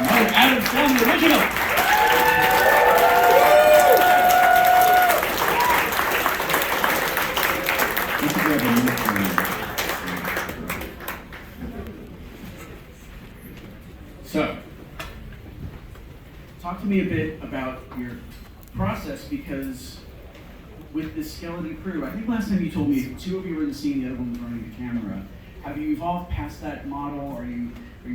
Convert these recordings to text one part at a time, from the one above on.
Another Adam Sandler original. Let's grab a minute for you. So, talk to me a bit about your process, because with this skeleton crew, I think last time you told me two of you were in the scene, the other one was running the camera. Have you evolved past that model? Are you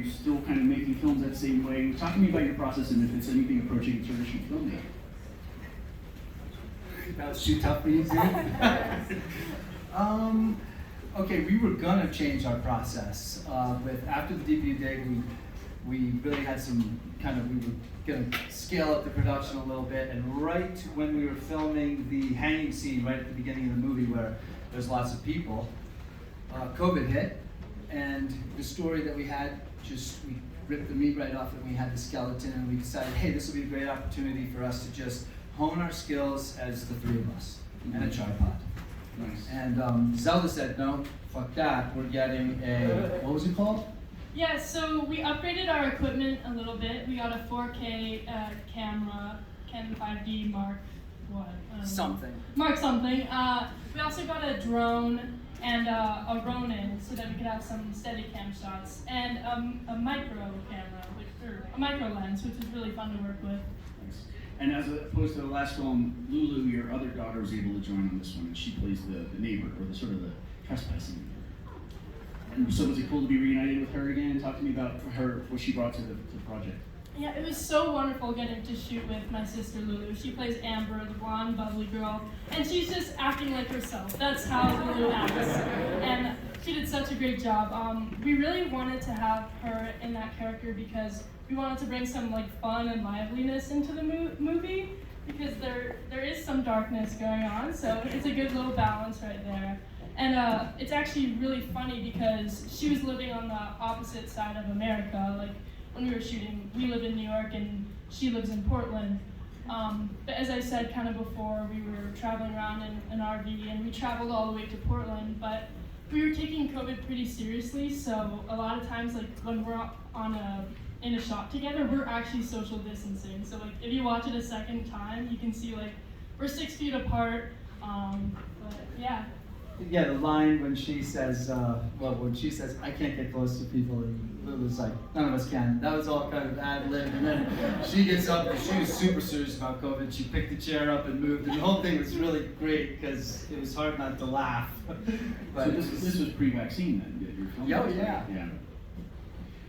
still kind of making films that same way? Talk to me about your process and if it's anything approaching traditional filmmaking. That was too tough for you, Z? Okay, we were gonna change our process. After the DPU dig, we really had some we were gonna scale up the production a little bit, and right when we were filming the hanging scene right at the beginning of the movie where there's lots of people, COVID hit, and the story that we had, we ripped the meat right off and we had the skeleton, and we decided, hey, this will be a great opportunity for us to just hone our skills as the three of us, and a tripod. Nice. And Zelda said, no, fuck that, we're getting a, what was it called? Yeah, so we upgraded our equipment a little bit. We got a 4K camera, Canon 5D Mark what? Something. Mark something. We also got a drone and a Ronin so that we could have some Steadicam shots, and a micro camera, or a micro lens, which is really fun to work with. Nice. And as opposed to the last film, Lulu, your other daughter, was able to join on this one, and she plays the neighbor, or the sort of the trespassing neighbor. And so was it cool to be reunited with her again? Talk to me about her, what she brought to the project. Yeah, it was so wonderful getting to shoot with my sister Lulu. She plays Amber, the blonde, bubbly girl, and she's just acting like herself. That's how Lulu acts, and she did such a great job. We really wanted to have her in that character because we wanted to bring some fun and liveliness into the movie, because there is some darkness going on, so it's a good little balance right there. And it's actually really funny because she was living on the opposite side of America. When we were shooting, we live in New York and she lives in Portland. But as I said kind of before, we were traveling around in an RV, and we traveled all the way to Portland, but we were taking COVID pretty seriously, so a lot of times when we're in a shot together, we're actually social distancing. So if you watch it a second time, you can see we're 6 feet apart, but yeah. Yeah, the line when she says, I can't get close to people, and Lulu's like, none of us can. That was all kind of ad-lib, and then she gets up, and she was super serious about COVID. She picked the chair up and moved, and the whole thing was really great because it was hard not to laugh. But so this was pre-vaccine then, that you're filming? Oh, yeah. Yeah.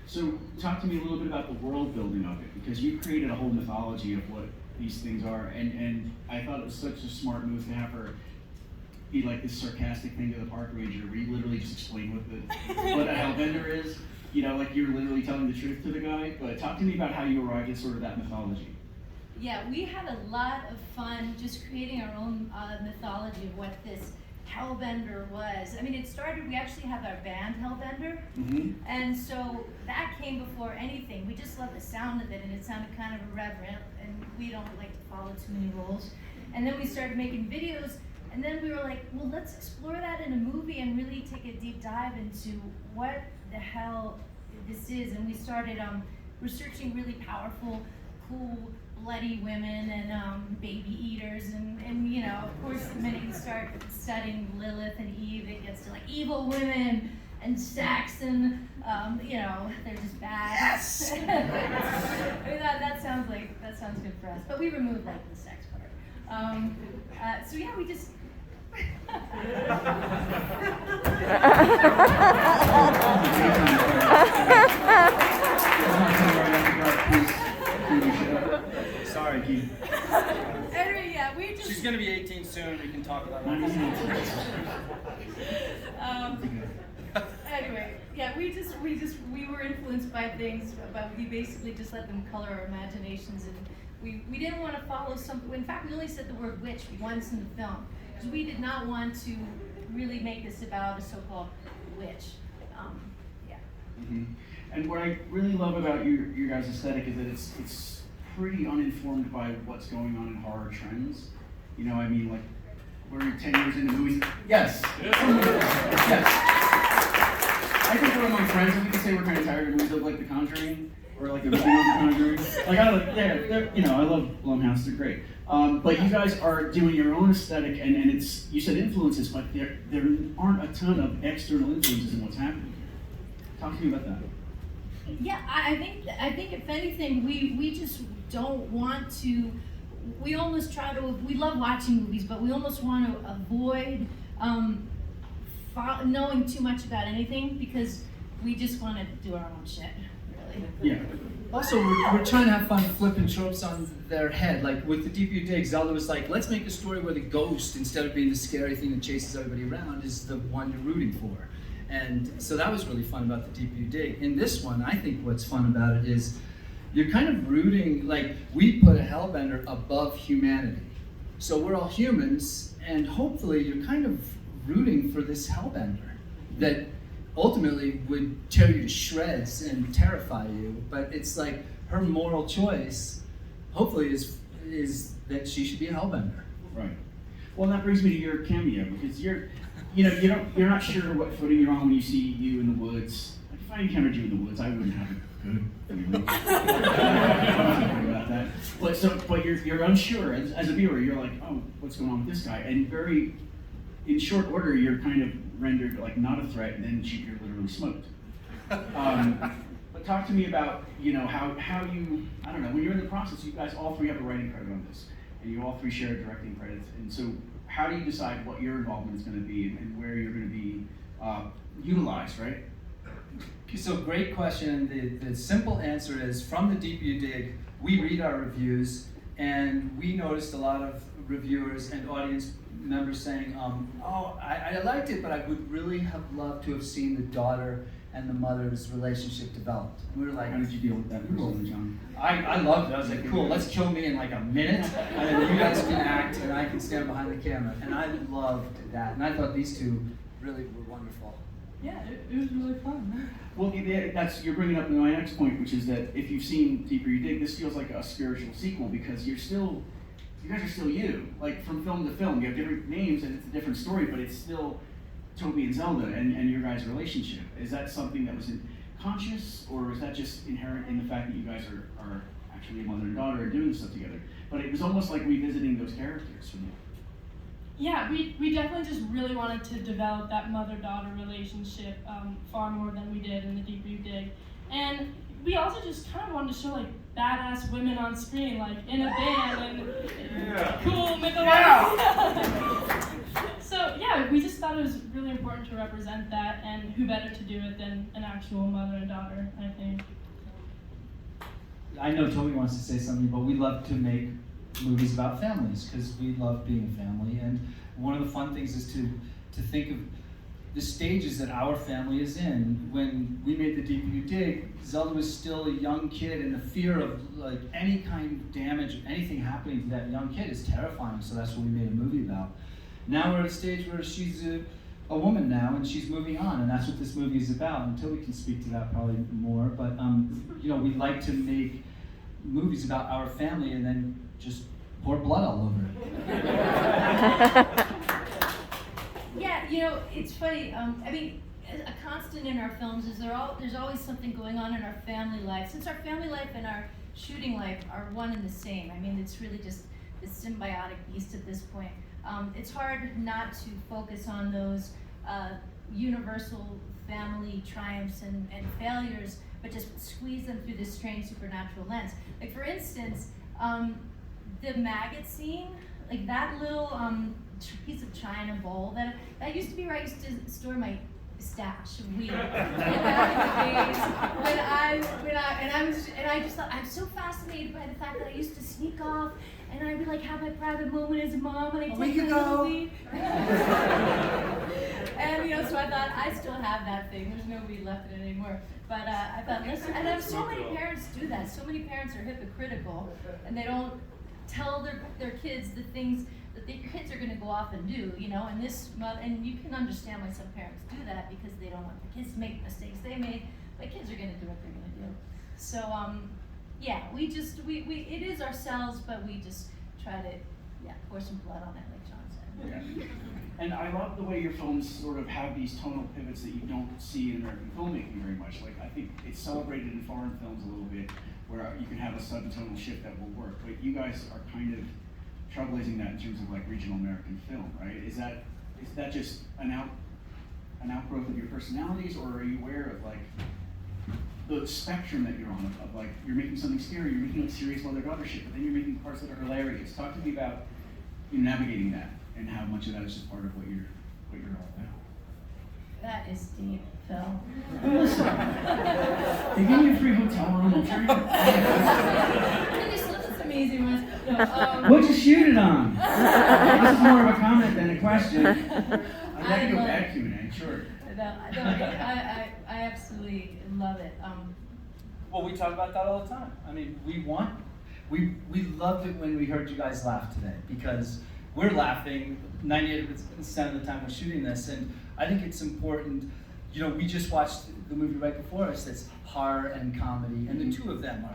So talk to me a little bit about the world building of it, because you created a whole mythology of what these things are, and I thought it was such a smart move to have her be this sarcastic thing to the park ranger, where you literally just explain what a Hellbender is. You're literally telling the truth to the guy. But talk to me about how you arrived at sort of that mythology. Yeah, we had a lot of fun just creating our own mythology of what this Hellbender was. I mean, it started, we actually have our band Hellbender, and so that came before anything. We just loved the sound of it, and it sounded kind of irreverent, and we don't like to follow too many rules. And then we started making videos. And then we were like, well, let's explore that in a movie and really take a deep dive into what the hell this is. And we started researching really powerful, cool, bloody women and baby eaters. And of course, the minute you start studying Lilith and Eve, it gets to evil women and sex, and they're just bad. Yes! I mean, that sounds good for us. But we removed the sex part. So yeah, we just. Sorry, Keith. Anyway, yeah, we just. She's gonna be 18 soon. We can talk about that. Anyway, yeah, we were influenced by things, but we basically just let them color our imaginations, and we didn't want to follow something. In fact, we only said the word witch once in the film, because we did not want to really make this about a so-called witch. Yeah. Mm-hmm. And what I really love about your guys' aesthetic is that it's pretty uninformed by what's going on in horror trends. We're 10 years into movies. Yes. Yes. I think we're among friends, and we can say we're kind of tired of movies of The Conjuring. or like the original Conjuring. Like they're you know, I love Blumhouse, they're great. But you guys are doing your own aesthetic, and it's, you said influences, but there aren't a ton of external influences in what's happening here. Talk to me about that. Yeah, I think if anything, we just don't want to. We almost try to. We love watching movies, but we almost want to avoid knowing too much about anything because we just want to do our own shit, really. Yeah. Also, we're trying to have fun flipping tropes on their head. Like with the Deep You Dig, Zelda was like, let's make a story where the ghost, instead of being the scary thing that chases everybody around, is the one you're rooting for. And so that was really fun about the Deep You Dig. In this one, I think what's fun about it is you're kind of rooting, like we put a Hellbender above humanity. So we're all humans, and hopefully you're kind of rooting for this Hellbender that ultimately would tear you to shreds and terrify you. But it's like her moral choice, hopefully, is that she should be a Hellbender. Right. Well, that brings me to your cameo, because you're not sure what footing you're on when you see you in the woods. Like if I encountered you in the woods, I wouldn't have a good feeling about that. But you're unsure as a viewer. You're like, oh, what's going on with this guy? And in short order, you're kind of rendered like not a threat, and then you're literally smoked. But talk to me about how you, I don't know, when you're in the process, you guys all three have a writing credit on this, and you all three share directing credits, and so how do you decide what your involvement is going to be and where you're going to be utilized, right? So great question. The simple answer is, from the Deep You Dig, we read our reviews, and we noticed a lot of reviewers and audience members saying, oh, I liked it, but I would really have loved to have seen the daughter and the mother's relationship developed. We were like, How did you deal with that personally, John? I loved it. I was like, cool, let's kill me in like a minute, and then you guys can act, and I can stand behind the camera. And I loved that, and I thought these two really were wonderful. Yeah, it was really fun. Well, you're bringing up my next point, which is that if you've seen Deeper You Dig, this feels like a spiritual sequel, because you guys are still you. Like from film to film, you have different names and it's a different story, but it's still Toby and Zelda and your guys' relationship. Is that something that was conscious, or is that just inherent in the fact that you guys are actually a mother and daughter and doing stuff together? But it was almost like revisiting those characters for me. Yeah, we definitely just really wanted to develop that mother-daughter relationship far more than we did in the Deeper You Dig. And we also just kind of wanted to show like badass women on screen, like in a band and cool mythology. Yeah. So yeah, we just thought it was really important to represent that, and who better to do it than an actual mother and daughter, I think. I know Toby wants to say something, but we love to make movies about families because we love being a family, and one of the fun things is to think of the stages that our family is in. When we made the Deeper You Dig, Zelda was still a young kid, and the fear of like any kind of damage, anything happening to that young kid is terrifying, so that's what we made a movie about. Now we're at a stage where she's a woman now, and she's moving on, and that's what this movie is about. And Toby can speak to that probably more, but we like to make movies about our family and then just pour blood all over it. Yeah, it's funny. I mean, a constant in our films is there's always something going on in our family life. Since our family life and our shooting life are one and the same, I mean, it's really just this symbiotic beast at this point. It's hard not to focus on those universal family triumphs and failures, but just squeeze them through this strange supernatural lens. Like for instance, the maggot scene, like that little piece of china bowl that used to be where I used to store my stash of weed. I just thought, I'm so fascinated by the fact that I used to sneak off and I would like have my private moment as a mom and I'd take my little weed. And so I thought, I still have that thing. There's no weed left in it anymore. But I thought, listen, and have so many parents do that. So many parents are hypocritical and they don't tell their kids the things that your kids are going to go off and do, and you can understand why some parents do that because they don't want their kids to make mistakes they made. My kids are going to do what they're going to do. So, it is ourselves, but we just try to, pour some blood on it, like John said. Yeah. And I love the way your films sort of have these tonal pivots that you don't see in American filmmaking very much. Like, I think it's celebrated in foreign films a little bit, where you can have a sudden tonal shift that will work. But you guys are kind of trailblazing that in terms of like regional American film, right? Is that just an outgrowth of your personalities, or are you aware of like the spectrum that you're on of like you're making something scary, you're making like serious mother daughter shit, but then you're making parts that are hilarious. Talk to me about navigating that and how much of that is just part of what you're all about. That is deep, Phil. They gave me a free hotel room. I'm sure And you still did some easy ones. No, what'd you shoot it on? This is more of a comment than a question. I'd like to go love back Q&A, sure. I absolutely love it. Well, we talk about that all the time. I mean, we loved it when we heard you guys laugh today, because we're laughing 98% of the time we're shooting this, and I think it's important. You know, we just watched the movie right before us that's horror and comedy, and the two of them are,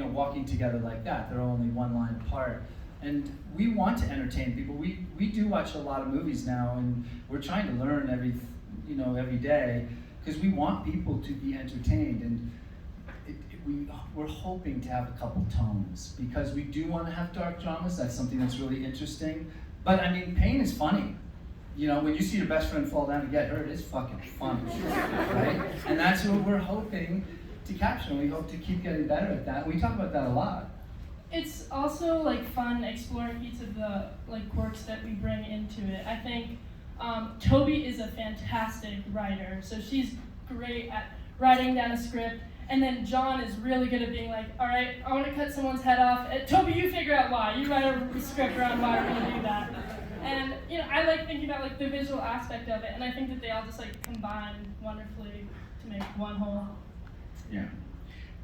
walking together like that. They're only one line apart. And we want to entertain people. We do watch a lot of movies now, and we're trying to learn every day, because we want people to be entertained. And we're hoping to have a couple tones, because we do want to have dark dramas. That's something that's really interesting. But I mean, pain is funny. When you see your best friend fall down and get hurt, it's fucking fun, right? And that's what we're hoping to capture, and we hope to keep getting better at that. We talk about that a lot. It's also like fun exploring each of the like quirks that we bring into it. I think Toby is a fantastic writer, so she's great at writing down a script. And then John is really good at being like, all right, I want to cut someone's head off. Toby, you figure out why. You write a script around why we're going to do that. And I like thinking about like the visual aspect of it, and I think that they all just like combine wonderfully to make one whole. Yeah.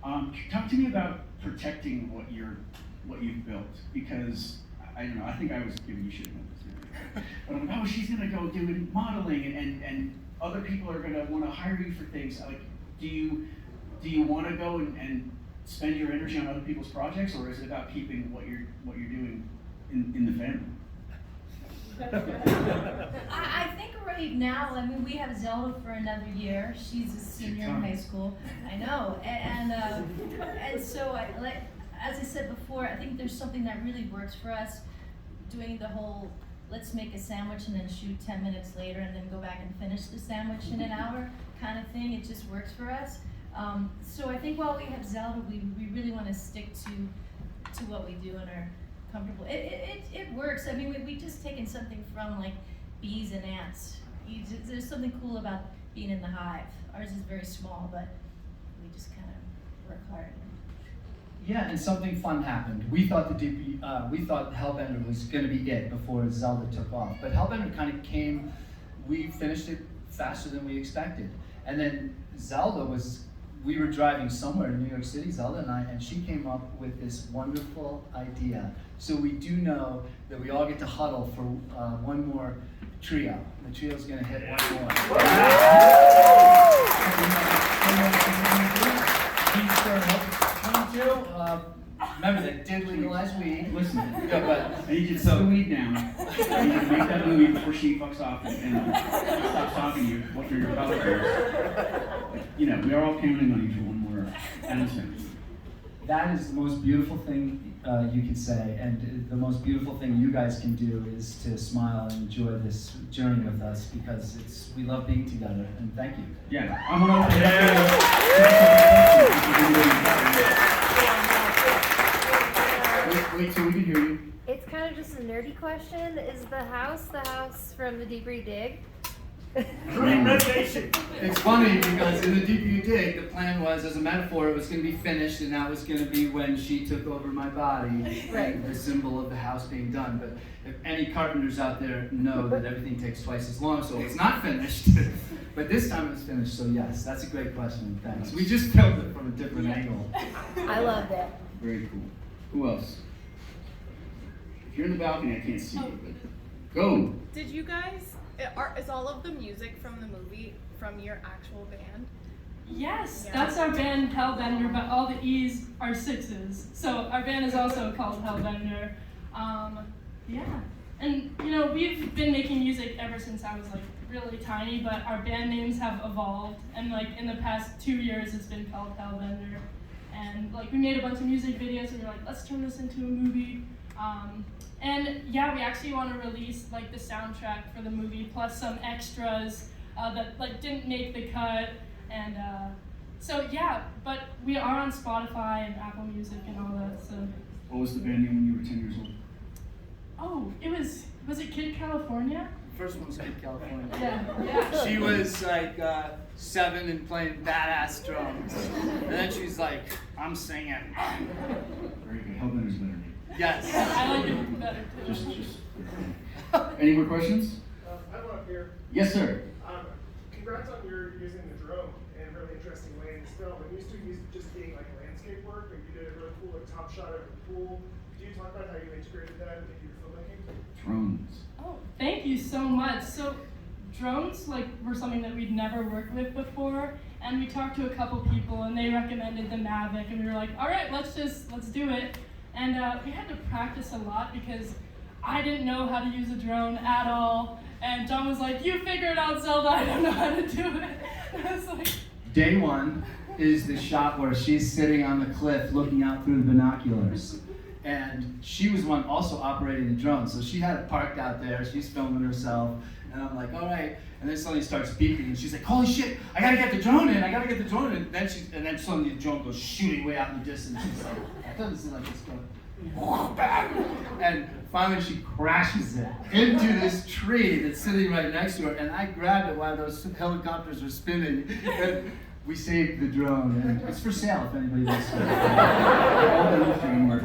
Talk to me about protecting what you've built, because I don't know. I think I was giving you shit about this. But I'm like, oh, she's gonna go do modeling, and other people are gonna want to hire you for things. Like, do you want to go and spend your energy on other people's projects, or is it about keeping what you're doing in the family? I think right now, I mean, we have Zelda for another year. She's a senior in high school. I know, and so as I said before, I think there's something that really works for us, doing the whole let's make a sandwich and then shoot 10 minutes later and then go back and finish the sandwich in an hour kind of thing. It just works for us. So I think while we have Zelda, we really want to stick to what we do and are comfortable. It works. I mean, we just taken something from like bees and ants. There's something cool about being in the hive. Ours is very small, but we just kind of work hard. Yeah, and something fun happened. We thought Hellbender was going to be it before Zelda took off, but Hellbender kind of came. We finished it faster than we expected, and then Zelda was. We were driving somewhere in New York City, Zelda and I, and she came up with this wonderful idea. So we do know that we all get to huddle for one more trio. The trio's going to hit one more. Remember, they did legalize weed. Listen, I need you to put the weed down. I need you to make that movie before she fucks off and stops talking to you after your followers. We are all counting on you for one more announcement. That is the most beautiful thing you can say, and the most beautiful thing you guys can do is to smile and enjoy this journey with us, because we love being together, and thank you. Yeah, I'm gonna wait so we can hear you. It's kind of just a nerdy question. Is the house from the Deeper You Dig? It's funny because in the Deeper You Dig, the plan was, as a metaphor, it was going to be finished, and that was going to be when she took over my body, Right. the symbol of the house being done. But if any carpenters out there know that everything takes twice as long, so it's not finished. But this time it's finished, so yes, that's a great question. Thanks. We just filmed it from a different angle. I loved it. Very cool. Who else? If you're in the balcony, I can't see you, but go. Did you guys, is all of the music from the movie from your actual band? Yes, Yeah. that's our band Hellbender, but all the E's are 6s. So our band is also called Hellbender. Yeah. And you know, we've been making music ever since I was like really tiny, but our band names have evolved. And like in the past 2 years, it's been called Hellbender. And like we made a bunch of music videos, and we were like, let's turn this into a movie. And yeah, we actually want to release like the soundtrack for the movie, plus some extras that like didn't make the cut. And so yeah, but we are on Spotify and Apple Music and all that. So. What was the band name when you were 10 years old? Oh, was it Kid California? First one was Kid California. Yeah. She was like 7 and playing badass drums. And then she's like, I'm singing. Very good. Hellbender's better name. Yes. I like it better too. Just. Any more questions? I have one up here. Yes, sir. Congrats on your using the drone in a really interesting way in this film. It used to be just being like landscape work, but you did a really cool like top shot of the pool. Could you talk about how you integrated that into your filmmaking? Drones. Oh, thank you so much. So drones like were something that we'd never worked with before, and we talked to a couple people and they recommended the Mavic, and we were like, all right, let's do it. And we had to practice a lot because I didn't know how to use a drone at all. And John was like, you figure it out, Zelda, I don't know how to do it. And I was like, Day one is the shot where she's sitting on the cliff looking out through the binoculars. And she was one also operating the drone. So she had it parked out there, she's filming herself. And I'm like, all right. And then suddenly it starts beeping, and she's like, holy shit, I gotta get the drone in. And then suddenly the drone goes shooting way out in the distance. She's like, that doesn't seem like it's going back. And finally she crashes it into this tree that's sitting right next to her. And I grabbed it while those helicopters were spinning. And we saved the drone. And it's for sale if anybody wants to. All that was drone work.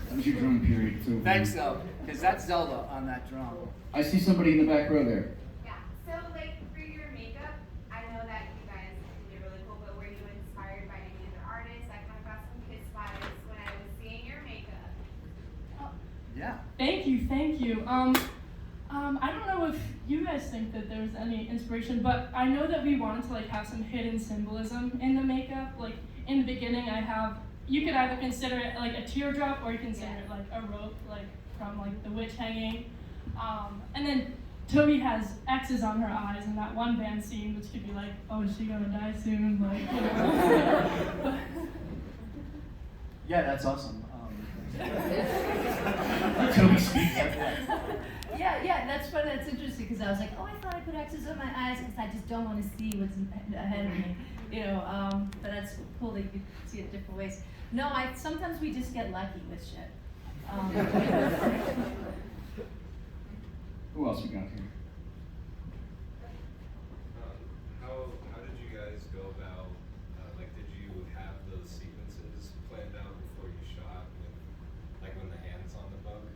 That was your drone period. It's over. Thanks though, because that's Zelda on that drone. I see somebody in the back row there. Yeah, so like for your makeup, I know that you guys did really cool, but were you inspired by any other artists? I kind of got some kiss vibes when I was seeing your makeup. Yeah. thank you. I don't know if you guys think that there's any inspiration, but I know that we wanted to like have some hidden symbolism in the makeup. Like in the beginning, you could either consider it like a teardrop, or you consider it like a rope, like from like the witch hanging. And then Toby has X's on her eyes in that one band scene, which could be like, oh, is she gonna die soon? Like, you know. Yeah, that's awesome. Toby speak. Yeah, that's interesting, because I was like, oh, I thought I put X's on my eyes because I just don't want to see what's ahead of me, you know. But that's cool that you can see it different ways. No, sometimes we just get lucky with shit. Who else we got here? How did you guys go about, did you have those sequences planned out before you shot, when the hand's on the book,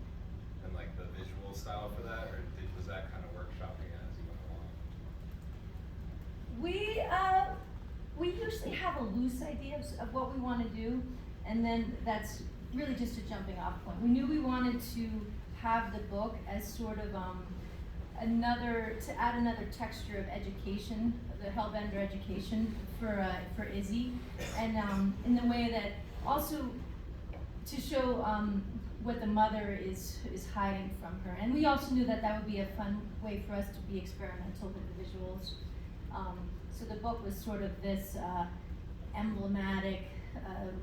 and like the visual style for that, or was that kind of workshopping as you went along? We usually have a loose idea of what we want to do, and then that's really just a jumping off point. We knew we wanted to have the book as sort of to add another texture of education, the Hellbender education for Izzy, and in the way that also to show what the mother is hiding from her. And we also knew that would be a fun way for us to be experimental with the visuals. So the book was sort of this emblematic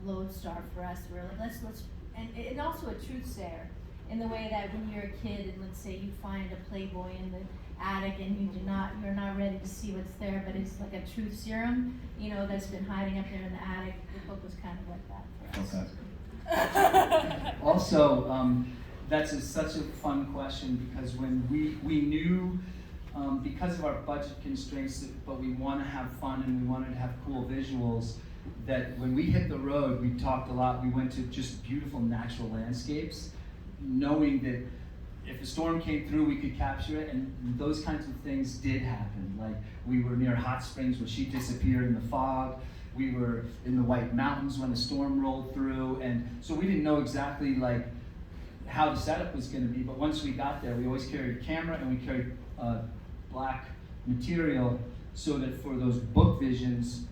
lodestar for us. We're like, let's and also a truth sayer, in the way that when you're a kid and let's say you find a Playboy in the attic and you're not ready to see what's there, but it's like a truth serum, you know, that's been hiding up there in the attic. The book was kind of like that for us. Also, that's such a fun question, because when we knew, because of our budget constraints, but we want to have fun and we wanted to have cool visuals, that when we hit the road, we talked a lot. We went to just beautiful natural landscapes, knowing that if a storm came through, we could capture it, and those kinds of things did happen. Like we were near hot springs where she disappeared in the fog. We were in the White Mountains when the storm rolled through, and so we didn't know exactly like how the setup was going to be. But once we got there, we always carried a camera and we carried black material, so that for those book visions,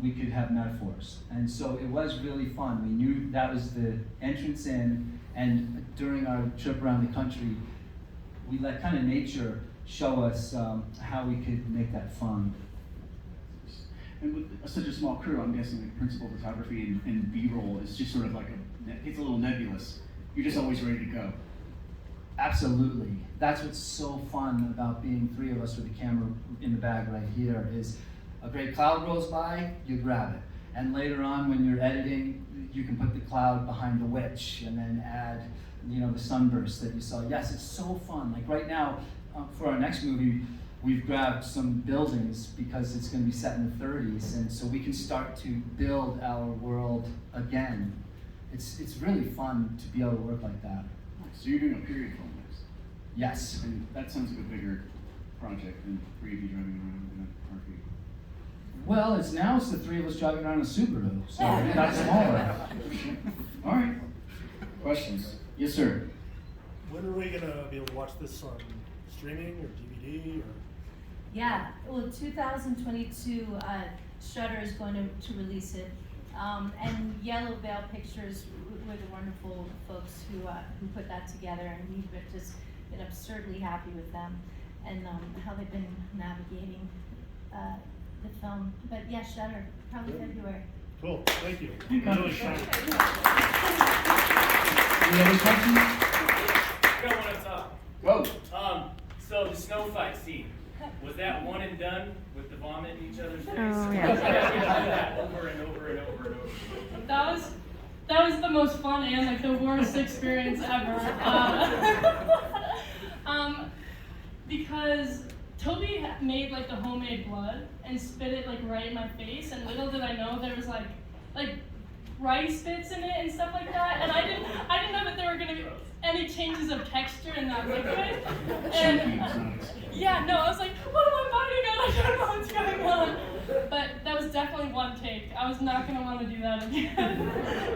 we could have metaphors. And so it was really fun. We knew that was the entrance in, and during our trip around the country, we let kind of nature show us how we could make that fun. And with such a small crew, I'm guessing like principal photography and B-roll is just sort of like it's a little nebulous. You're just always ready to go. Absolutely. That's what's so fun about being three of us with the camera in the bag right here is a great cloud rolls by, you grab it. And later on when you're editing, you can put the cloud behind the witch and then add, the sunburst that you saw. Yes, it's so fun. Like right now, for our next movie, we've grabbed some buildings because it's going to be set in the 30s, and so we can start to build our world again. It's really fun to be able to work like that. So you're doing a period film next? Yes. And that sounds like a bigger project than three of you driving around in a RV. Well, it's the three of us driving around a Subaru, so that's smaller. All right. Questions? Yes, sir. When are we gonna be able to watch this on streaming or DVD or? Yeah, well, 2022, Shudder is going to release it. And Yellow Veil Pictures were the wonderful folks who put that together, and we've just been absurdly happy with them and how they've been navigating the film. But yeah, Shudder, probably February. Cool, thank you. Really excited. Any other questions? I got one up top. Go. So the snow fight scene, was that one and done with the vomit in each other's face? Oh, yeah. You guys get to do that over and over and over and over. That was the most fun and like the worst experience ever. Because Toby made like the homemade blood and spit it like right in my face, and little did I know there was like rice bits in it and stuff like that, and I didn't know that there were gonna be any changes of texture in that liquid. And yeah, no, I was like, what am I biting on? I don't know what's going on. But that was definitely one take. I was not gonna want to do that again,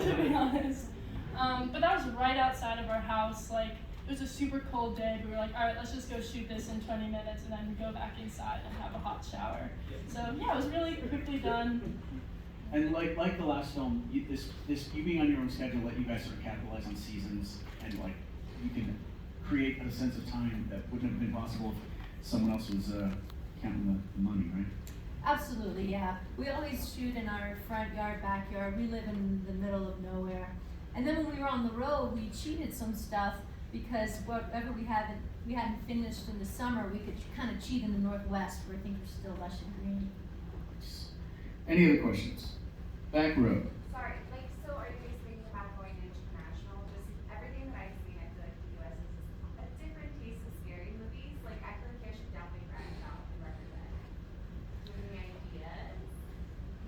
to be honest. But that was right outside of our house. Like, it was a super cold day. We were like, all right, let's just go shoot this in 20 minutes and then go back inside and have a hot shower. So yeah, it was really quickly done. And like the last film, you being on your own schedule let you guys sort of capitalize on seasons, and like you can create a sense of time that wouldn't have been possible if someone else was counting the money, right? Absolutely, yeah. We always shoot in our front yard, backyard. We live in the middle of nowhere. And then when we were on the road, we cheated some stuff because whatever we hadn't finished in the summer, we could kind of cheat in the Northwest where things were still lush and green. Any other questions? Back row. Sorry, so are you guys thinking about going international? Just everything that I've seen, I feel like the US is just a different taste of scary movies. Like, I feel like you should definitely branch out and represent. Do you have any ideas?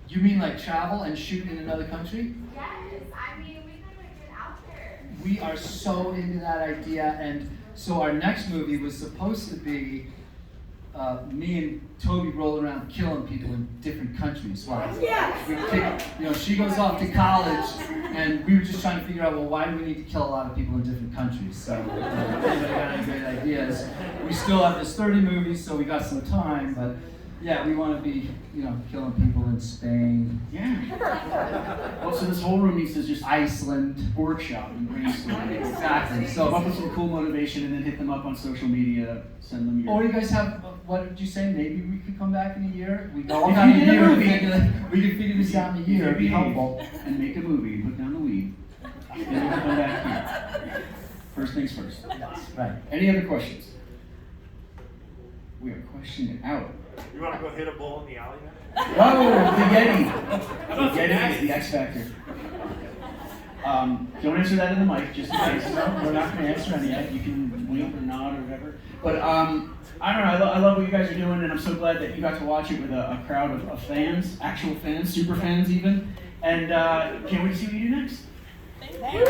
You mean like travel and shoot in another country? Yes, I mean, we could have been out there. We are so into that idea, and so our next movie was supposed to be me and Toby roll around killing people in different countries. She goes off to college, and we were just trying to figure out, well, why do we need to kill a lot of people in different countries? So, anybody got any great ideas? We still have this 30 movies, so we got some time, but yeah, we want to be, killing people in Spain. Yeah. Well, so this whole room needs to just Iceland. workshop and brainstorm. Exactly. So come So, up with some cool motivation and then hit them up on social media, send them your... or you guys have, what did you say, maybe we could come back in a year? We all If got you a did a year, movie. we could figure this out in a year, it'd be helpful. And make a movie, put down the weed. Then we can come back here. First things first. Right. Any other questions? We are questioning out. You wanna go hit a bull in the alley now? Oh, the Yeti. The Yeti is the X Factor. Don't answer that in the mic, just in case. No, we're not going to answer any yet. You can wink or nod or whatever. But I don't know. I love what you guys are doing, and I'm so glad that you got to watch it with a crowd of fans, actual fans, super fans even. And can't wait to see what you do next. Thank Thank you.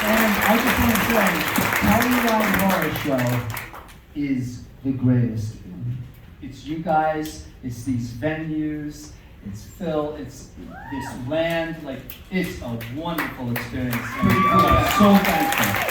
And I just want to say, Telluride Horror Show is the greatest. It's you guys, it's these venues, it's Phil, it's this land, it's a wonderful experience. And we are so thankful.